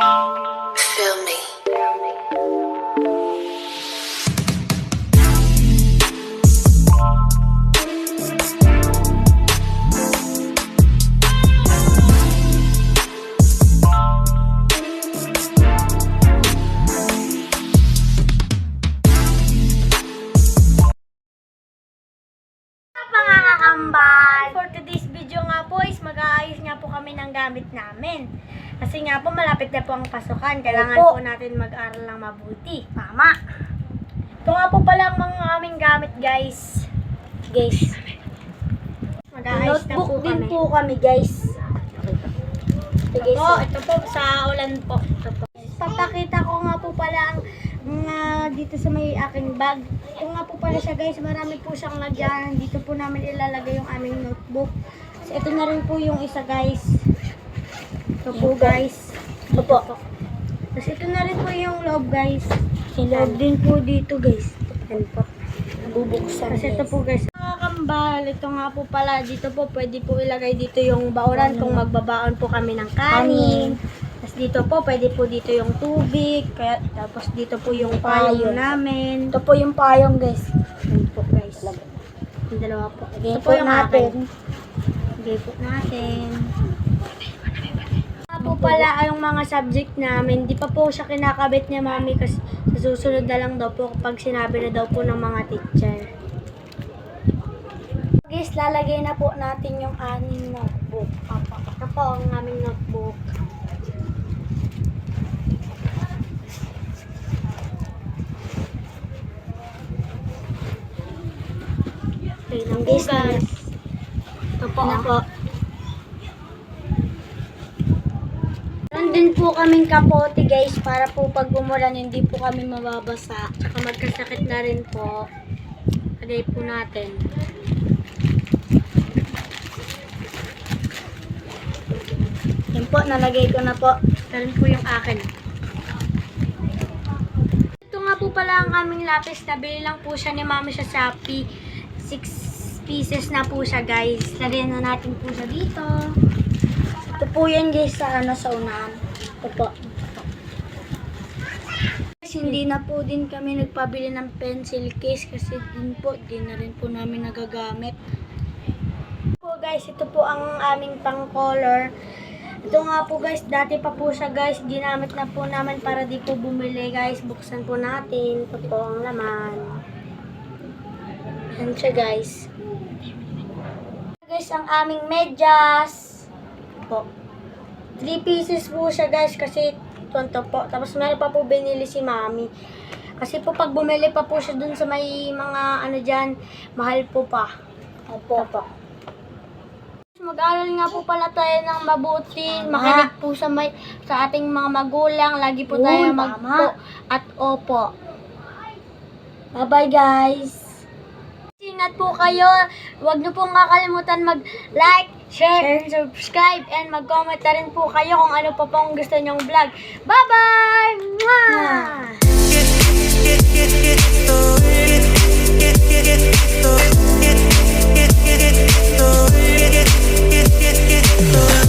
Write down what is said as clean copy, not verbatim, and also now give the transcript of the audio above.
Feel me. Mga kakambal! For today's video nga po is mag-aayos nga po kami ng gamit namin. Kasi nga po malapit na po ang pasukan. Kailangan po natin mag-aral ng mabuti. Tama! Ito nga po pala ang mga aming gamit guys. Mag-aayos na po Notebook din kami. po kami, guys. Ito po sa ulan po. Ito po. Papakita ko nga po pala ang dito sa may aking bag. Ito nga po pala siya guys, marami po siyang lagyan. Dito po namin ilalagay yung aming notebook. So, ito na rin po yung isa guys. Ito po guys. Ito po. Tapos ito na rin po yung loob guys. Loob din po dito, guys. Yan po. Bubuksan, Kasi ito po guys. Mga kambal, ito nga po pala. Dito po pwede po ilagay dito yung baoran kung magbabaon po kami ng kanin. Tapos dito po, pwede po dito yung tubig. Kaya, tapos dito po yung payong namin. Ito po yung payong, guys. Yan po guys. Yung dalawa po. Lagay Ito po natin. Lagay po natin. Ito po pala yung mga subject namin. Di pa po siya kinakabit niya mami kasi sa susunod na lang daw po kapag sinabi na daw po ng mga teacher. Guys, lalagay na po natin yung aning notebook. Ito po ang aming notebook. Okay, nang Guys, guys. Ito po. Ano po? Meron din po kaming kapote, guys, para po pag umulan, hindi po kami mababasa. Tsaka magkasakit na rin po. Lagay po natin. Yan po, nalagay ko na po. Ito rin po yung akin. Ito nga po pala ang aming lapis. Nabili lang po siya ni mami sa Shopee. 6 pieces na po siya guys. Lagyan na natin po siya dito. Ito po yan, guys, sa unahan. Ito po. Guys, hindi na po din kami nagpabili ng pencil case kasi din na rin po namin nagagamit. Po guys, ito po ang aming pang color. Ito nga po guys, dati pa po siya guys, ginamit na po namin para di po bumili guys. Buksan po natin. Ito po ang laman. Yan siya, guys. Guys, ang aming medyas. Po. 3 pieces po siya guys kasi ito po. Tapos meron pa po binili si mami. Kasi po pag bumili pa po siya dun sa may mga ano dyan, mahal po pa. Opo. Mag-aral nga po pala tayo ng mabuti. Makinig po sa ating mga magulang. Lagi po tayo magpo at opo. Bye-bye, guys. Ingat po kayo. Huwag niyo pong kakalimutan mag-like, share, and subscribe. And mag-comment na rin po kayo kung ano pa pong gusto nyong vlog. Bye-bye! Mwah! Get